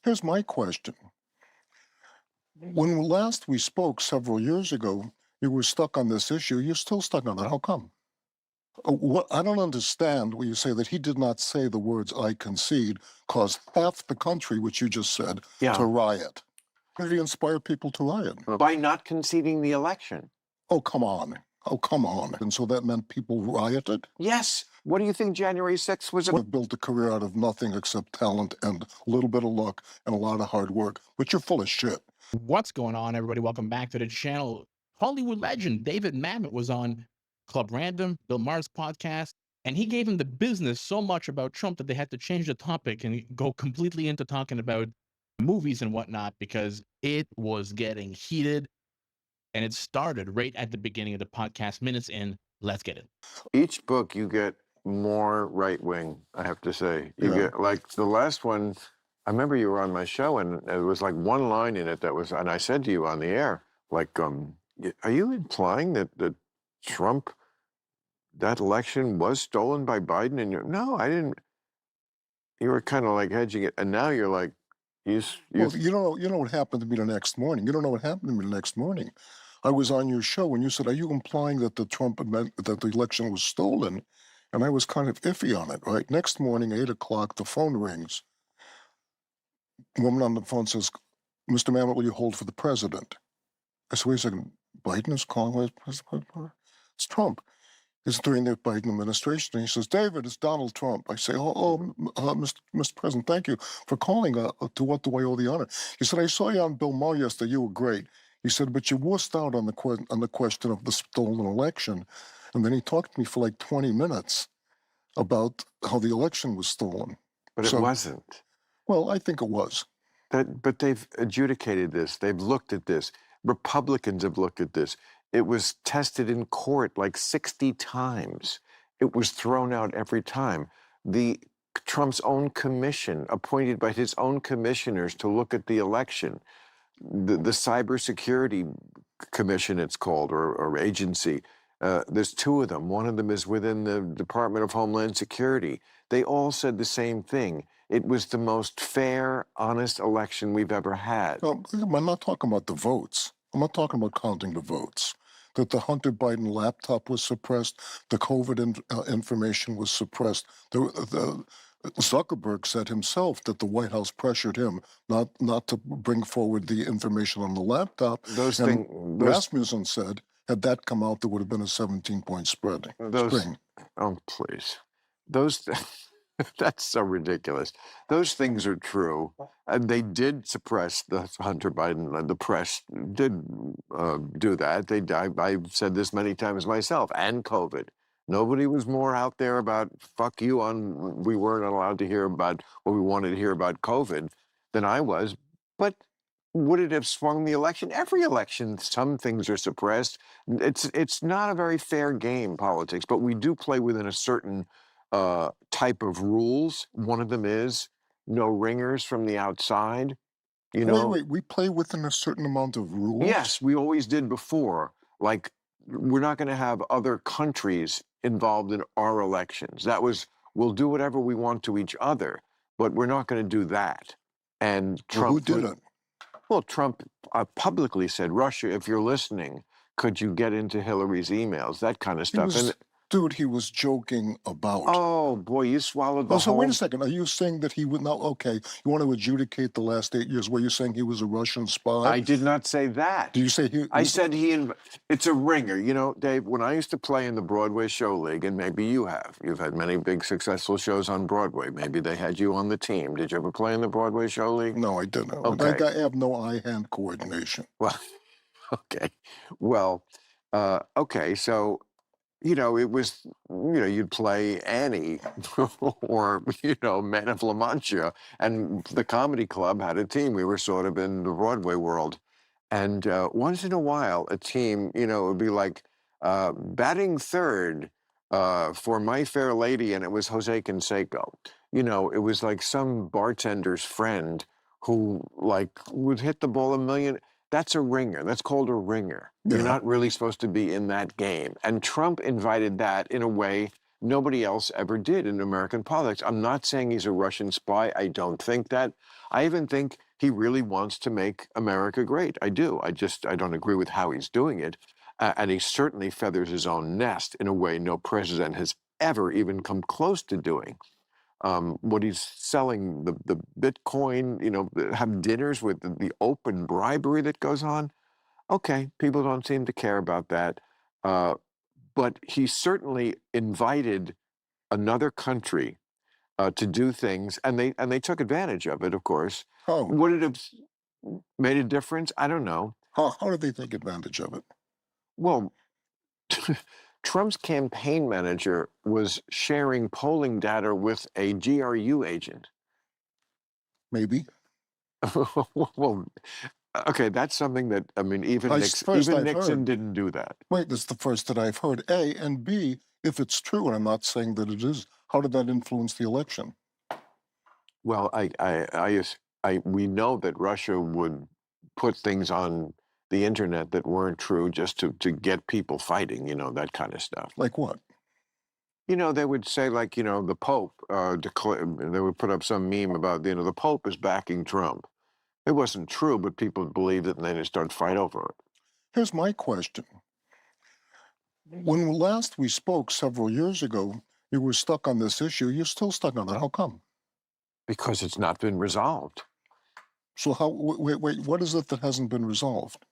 Here's my question. When last we spoke several years ago, you were stuck on this issue. You're still stuck on it. How come? What I don't understand when you say that he did not say the words "I concede" caused half the country, which you just said, to riot. How did he inspire people to riot? By not conceding the election. Oh, come on. Oh, come on. And so that meant people rioted? Yes. What do you think January 6th was about? I've built a career out of nothing except talent and a little bit of luck and a lot of hard work, but you're full of shit. What's going on, everybody? Welcome back to the channel. Hollywood legend David Mamet was on Club Random, Bill Maher's podcast, and he gave him the business so much about Trump that they had to change the topic and go completely into talking about movies and whatnot because it was getting heated. And it started right at the beginning of the podcast, minutes in. Let's get it. Each book you get more right-wing, I have to say. You get, like, the last one, I remember you were on my show, and there was, like, one line in it that was, and I said to you on the air, like, are you implying that Trump, that election was stolen by Biden? And you're, no, I didn't. You were kind of, like, hedging it, and now you're like, well, you know what happened to me the next morning. You don't know what happened to me the next morning. I was on your show and you said, "Are you implying that that the election was stolen?" And I was kind of iffy on it. Right. Next morning, 8 o'clock, the phone rings. A woman on the phone says, "Mr. Mamet, will you hold for the president?" I said, "Wait a second. Biden is calling. It's Trump." It's during the Biden administration. And he says, "David, it's Donald Trump." I say, Mr. President, thank you for calling. To what do I owe the honor? He said, "I saw you on Bill Maher yesterday. You were great." He said, "But you wussed out on the question of the stolen election." And then he talked to me for like 20 minutes about how the election was stolen. But it wasn't. Well, I think it was. But they've adjudicated this. They've looked at this. Republicans have looked at this. It was tested in court like 60 times. It was thrown out every time. Trump's own commission, appointed by his own commissioners to look at the election, the Cybersecurity Commission, it's called, or agency. There's two of them. One of them is within the Department of Homeland Security. They all said the same thing. It was the most fair, honest election we've ever had. No, I'm not talking about the votes. I'm not talking about counting the votes. That the Hunter Biden laptop was suppressed, the COVID information was suppressed. Zuckerberg said himself that the White House pressured him not to bring forward the information on the laptop. Rasmussen said, had that come out, there would have been a 17-point spread. Oh, please. That's so ridiculous. Those things are true. And they did suppress the Hunter Biden. The press did do that. I've said this many times myself, and COVID. Nobody was more out there about fuck you on we weren't allowed to hear about what we wanted to hear about COVID than I was. But would it have swung the election? Every election, some things are suppressed. It's not a very fair game, politics, but we do play within a certain type of rules. One of them is no ringers from the outside. You know, wait, we play within a certain amount of rules? Yes, we always did before. Like, we're not going to have other countries involved in our elections. That was, we'll do whatever we want to each other, but we're not going to do that. And Trump, who did it? Well, Trump publicly said, "Russia, if you're listening, could you get into Hillary's emails?" That kind of stuff. Dude, he was joking about. Oh, boy, you swallowed the whole... So wait a second. Are you saying that he would not... Okay, you want to adjudicate the last 8 years. Were you saying he was a Russian spy? I did not say that. Did you say he... I said it's a ringer. You know, Dave, when I used to play in the Broadway show league, and maybe you have. You've had many big successful shows on Broadway. Maybe they had you on the team. Did you ever play in the Broadway show league? No, I didn't. Okay. I have no eye-hand coordination. Well, okay. Well, okay, so... You know, it was, you'd play Annie or, Men of La Mancha. And the comedy club had a team. We were sort of in the Broadway world. And once in a while, a team, it would be like batting third for My Fair Lady, and it was Jose Canseco. It was like some bartender's friend who, would hit the ball a million. That's a ringer. That's called a ringer. Yeah. You're not really supposed to be in that game. And Trump invited that in a way nobody else ever did in American politics. I'm not saying he's a Russian spy. I don't think that. I even think he really wants to make America great. I do. I don't agree with how he's doing it. And he certainly feathers his own nest in a way no president has ever even come close to doing. What he's selling, the Bitcoin, have dinners with the open bribery that goes on. Okay, people don't seem to care about that. But he certainly invited another country to do things, and they took advantage of it, of course. How? Would it have made a difference? I don't know. How did they take advantage of it? Well, Trump's campaign manager was sharing polling data with a GRU agent. Maybe. Well, okay, that's something that, I mean, even First I've Nixon heard. didn't do that. Wait, that's the first that I've heard. A, and B, if it's true, and I'm not saying that it is, how did that influence the election? Well, we know that Russia would put things on the internet that weren't true just to get people fighting, that kind of stuff. Like what? They would say, like, the Pope, they would put up some meme about, the Pope is backing Trump. It wasn't true, but people believed it, and then they started fight over it. Here's my question. When last we spoke several years ago, you were stuck on this issue. You're still stuck on it. How come? Because it's not been resolved. So wait, what is it that hasn't been resolved?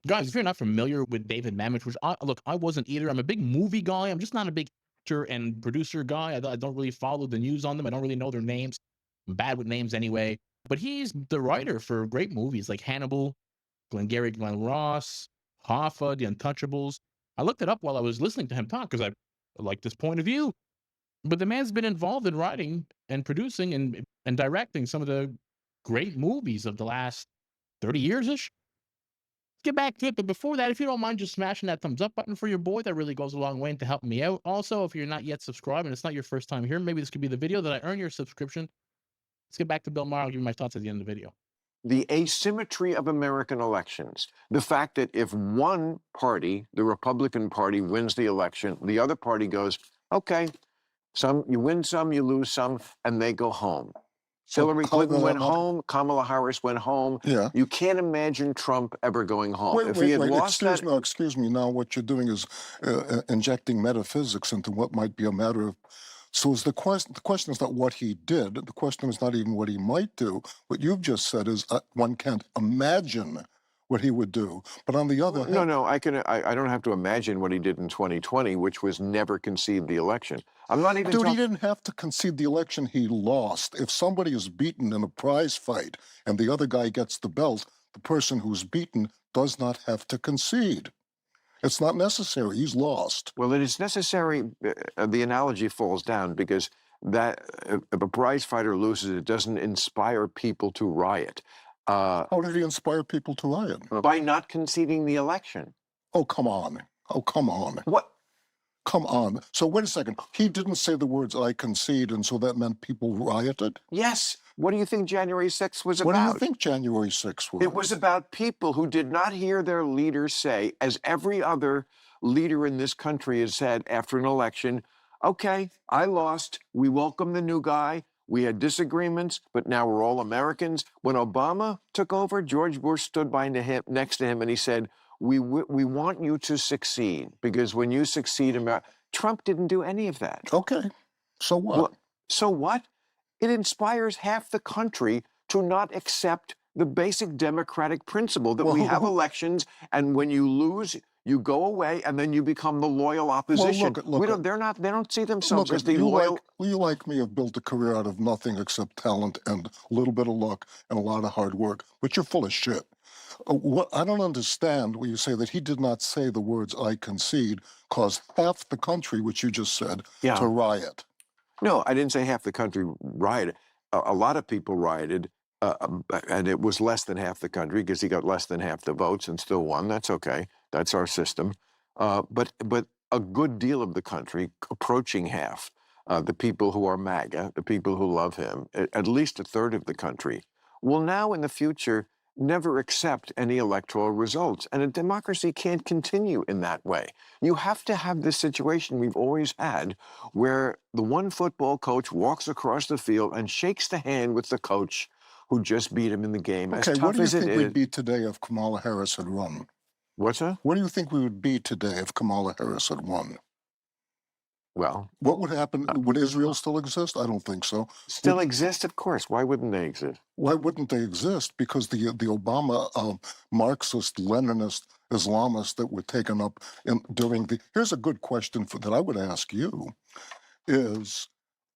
Guys, if you're not familiar with David Mamet, which I wasn't either. I'm a big movie guy. I'm just not a big actor and producer guy. I don't really follow the news on them. I don't really know their names. I'm bad with names anyway. But he's the writer for great movies like Hannibal, Glengarry Glen Ross, Hoffa, The Untouchables. I looked it up while I was listening to him talk because I like this point of view. But the man's been involved in writing and producing and directing some of the great movies of the last 30 years-ish. Get back to it, but before that, if you don't mind just smashing that thumbs up button for your boy, that really goes a long way into helping me out. Also, if you're not yet subscribed and it's not your first time here, maybe this could be the video that I earn your subscription. Let's get back to Bill Maher. I'll give you my thoughts at the end of the video. The asymmetry of American elections, the fact that if one party, the Republican Party, wins the election, the other party goes, okay, you win some, you lose some, and they go home. So Hillary Clinton went not- home. Kamala Harris went home. Yeah. You can't imagine Trump ever going home. If he had lost that, excuse me. Now what you're doing is injecting metaphysics into what might be a matter of. So is the question is not what he did. The question is not even what he might do. What you've just said is one can't imagine what he would do. But on the other hand, no, I don't have to imagine what he did in 2020, which was never concede the election. I'm not even. Dude, he didn't have to concede the election. He lost. If somebody is beaten in a prize fight and the other guy gets the belt, the person who's beaten does not have to concede. It's not necessary. He's lost. Well, it is necessary. The analogy falls down because that if a prize fighter loses, it doesn't inspire people to riot. How did he inspire people to riot? By not conceding the election. Oh, come on. Oh, come on. What? Come on. So wait a second. He didn't say the words "I concede," and so that meant people rioted? Yes. What do you think January 6th was What about? do you think January 6th was? It was about people who did not hear their leaders say, as every other leader in this country has said after an election, okay, I lost. We welcome the new guy. We had disagreements, but now we're all Americans. When Obama took over, George Bush stood next to him and he said, we want you to succeed because when you succeed, Trump didn't do any of that. Okay. So what? Well, so what? It inspires half the country to not accept the basic democratic principle that we have elections, and when you lose, you go away, and then you become the loyal opposition. Look, they don't see themselves as the loyal. You like me have built a career out of nothing except talent and a little bit of luck and a lot of hard work, but you're full of shit. What I don't understand when you say that he did not say the words "I concede" caused half the country, which you just said, to riot. No, I didn't say half the country rioted. A lot of people rioted, and it was less than half the country because he got less than half the votes and still won. That's okay. That's our system. But a good deal of the country, approaching half, the people who are MAGA, the people who love him, at least a third of the country, will now in the future never accept any electoral results. And a democracy can't continue in that way. You have to have this situation we've always had where the one football coach walks across the field and shakes the hand with the coach who just beat him in the game. As Okay, what tough do you as it think is. we'd be today if Kamala Harris had won? What's that? What do you think we would be today if Kamala Harris had won? Well, What would happen? Would Israel still exist? I don't think so. still exist, of course. Why wouldn't they exist? Why wouldn't they exist? Because the Obama Marxist, Leninist, Islamist that were taken up during the. Here's a good question that I would ask you: is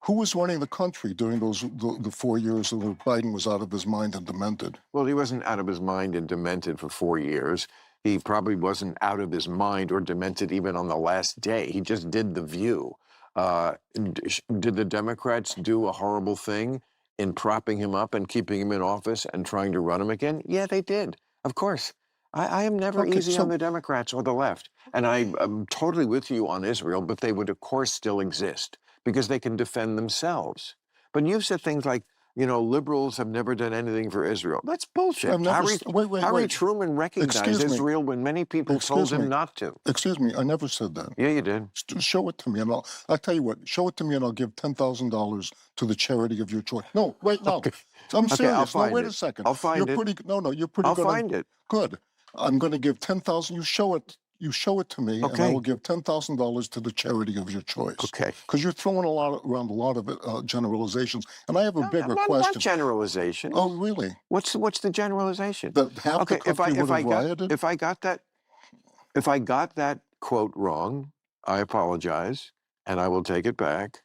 who was running the country during the 4 years that Biden was out of his mind and demented? Well, he wasn't out of his mind and demented for 4 years. He probably wasn't out of his mind or demented even on the last day. He just did The View. Did the Democrats do a horrible thing in propping him up and keeping him in office and trying to run him again? Yeah, they did. Of course. I am never Okay, easy so- on the Democrats or the left. And I'm totally with you on Israel, but they would, of course, still exist because they can defend themselves. But you've said things like, you know, liberals have never done anything for Israel. That's bullshit. I've never Harry, s- wait, Harry wait. Truman recognized Excuse me. Israel when many people Excuse told him me. not to. Excuse me, I never said that. Yeah, you did. Show it to me, and I'll tell you what. Show it to me, and I'll give $10,000 to the charity of your choice. No, wait, no. Okay. I'm Okay, serious. I'll No, find wait it. a second. I'll find You're it. pretty. No, you're pretty I'll good. find it. Good. I'm going to give 10,000. You show it. You show it to me, and I Okay. will give $10,000 to the charity of your choice. Okay. Because you're throwing around a lot of generalizations, and I have a bigger Not question. generalization. Oh, really? What's the generalization? That half Okay, the country would have rioted? if I got that quote wrong, I apologize, and I will take it back.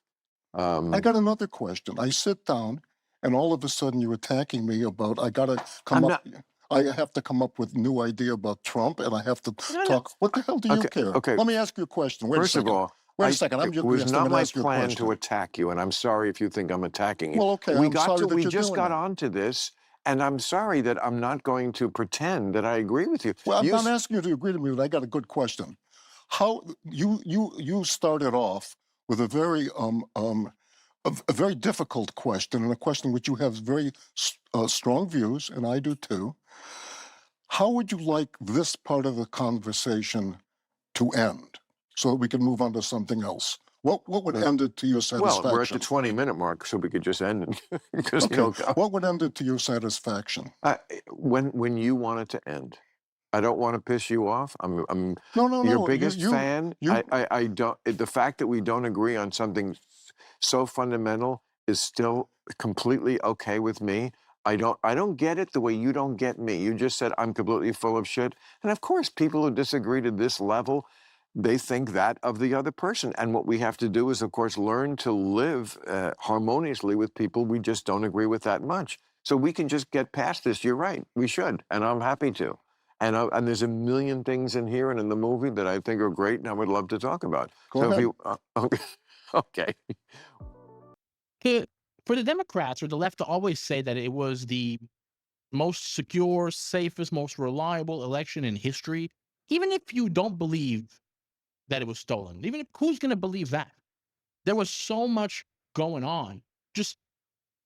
I got another question. I sit down, and all of a sudden you're attacking me about I gotta come I'm up. I have to come up with a new idea about Trump, and I have to No, no. talk. What the hell do you Okay, care? okay. Let me ask you a question. Wait First a of second. all, Wait a second. it was I'm not gonna my ask you a plan question. to attack you, and I'm sorry if you think I'm attacking you. Well, okay. We I'm sorry that we you're just doing got that. onto this, and I'm sorry that I'm not going to pretend that I agree with you. Well, I'm You not s- asking you to agree to me, but I got a good question. How you started off with a very a very difficult question, and a question which you have very strong views, and I do too. How would you like this part of the conversation to end so that we can move on to something else? What would end it to your satisfaction? well, we're at the 20-minute mark, so we could just end it because Okay. What would end it to your satisfaction? when you want it to end. I don't want to piss you off. I'm No. your biggest fan. you- I don't. The fact that we don't agree on something so fundamental is still completely okay with me. I don't get it the way you don't get me. You just said I'm completely full of shit, and of course, people who disagree to this level, they think that of the other person. And what we have to do is, of course, learn to live harmoniously with people we just don't agree with that much. So we can just get past this. You're right. We should, and I'm happy to. And there's a million things in here and in the movie that I think are great, and I would love to talk about. Go so ahead. if you, okay. For the Democrats or the left to always say that it was the most secure, safest, most reliable election in history, even if you don't believe that it was stolen, even if who's going to believe that? There was so much going on. Just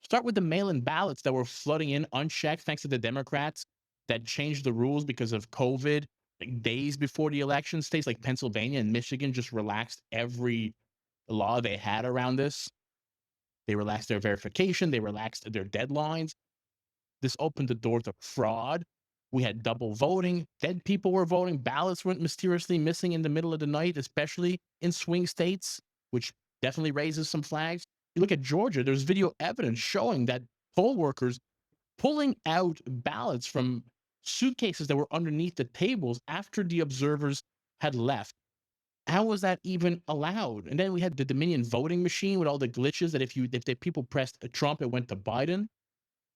start with the mail-in ballots that were flooding in unchecked thanks to the Democrats that changed the rules because of COVID. Like days before the election, states like Pennsylvania and Michigan just relaxed every law they had around this. They relaxed their verification. They relaxed their deadlines. This opened the door to fraud. We had double voting. Dead people were voting. Ballots went mysteriously missing in the middle of the night, especially in swing states, which definitely raises some flags. You look at Georgia, there's video evidence showing that poll workers pulling out ballots from suitcases that were underneath the tables after the observers had left. How was that even allowed? And then we had the Dominion voting machine with all the glitches that if the people pressed Trump, it went to Biden.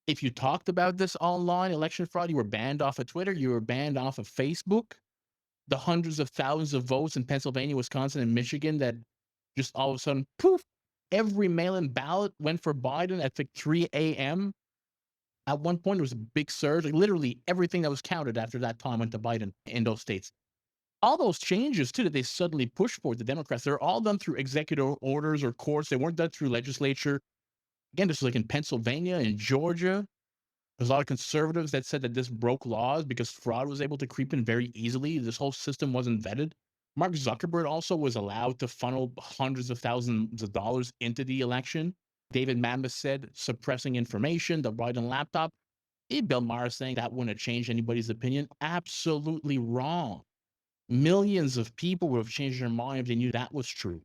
If you talked about this online election fraud, you were banned off of Twitter, you were banned off of Facebook. The hundreds of thousands of votes in Pennsylvania, Wisconsin, and Michigan that just all of a sudden, poof, every mail-in ballot went for Biden at like 3 a.m. At one point, there was a big surge. Like literally everything that was counted after that time went to Biden in those states. All those changes, too, that they suddenly pushed for the Democrats, they're all done through executive orders or courts. They weren't done through legislature. Again, this was like in Pennsylvania and Georgia. There's a lot of conservatives that said that this broke laws because fraud was able to creep in very easily. This whole system wasn't vetted. Mark Zuckerberg also was allowed to funnel hundreds of thousands of dollars into the election. David Mamet said suppressing information, the Biden laptop. Bill Maher saying that wouldn't have changed anybody's opinion. Absolutely wrong. Millions of people would have changed their mind if they knew that was true.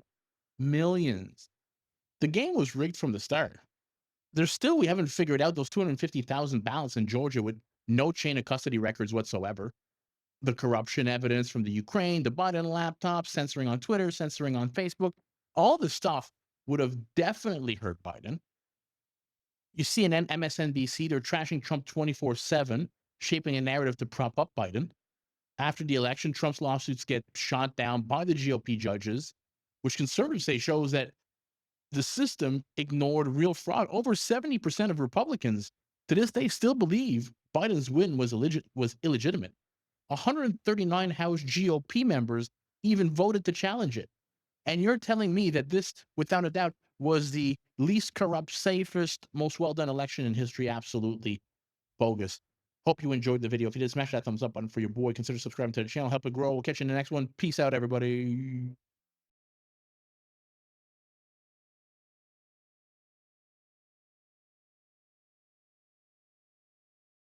Millions. The game was rigged from the start. We haven't figured out those 250,000 ballots in Georgia with no chain of custody records whatsoever. The corruption evidence from the Ukraine, the Biden laptop, censoring on Twitter, censoring on Facebook, all this stuff would have definitely hurt Biden. You see CNN, MSNBC, they're trashing Trump 24/7, shaping a narrative to prop up Biden. After the election, Trump's lawsuits get shot down by the GOP judges, which conservatives say shows that the system ignored real fraud. Over 70% of Republicans to this day still believe Biden's win was illegitimate. 139 House GOP members even voted to challenge it. And you're telling me that this, without a doubt, was the least corrupt, safest, most well-done election in history? Absolutely bogus. Hope you enjoyed the video. If you did, smash that thumbs up button for your boy. Consider subscribing to the channel. Help it grow. We'll catch you in the next one. Peace out, everybody.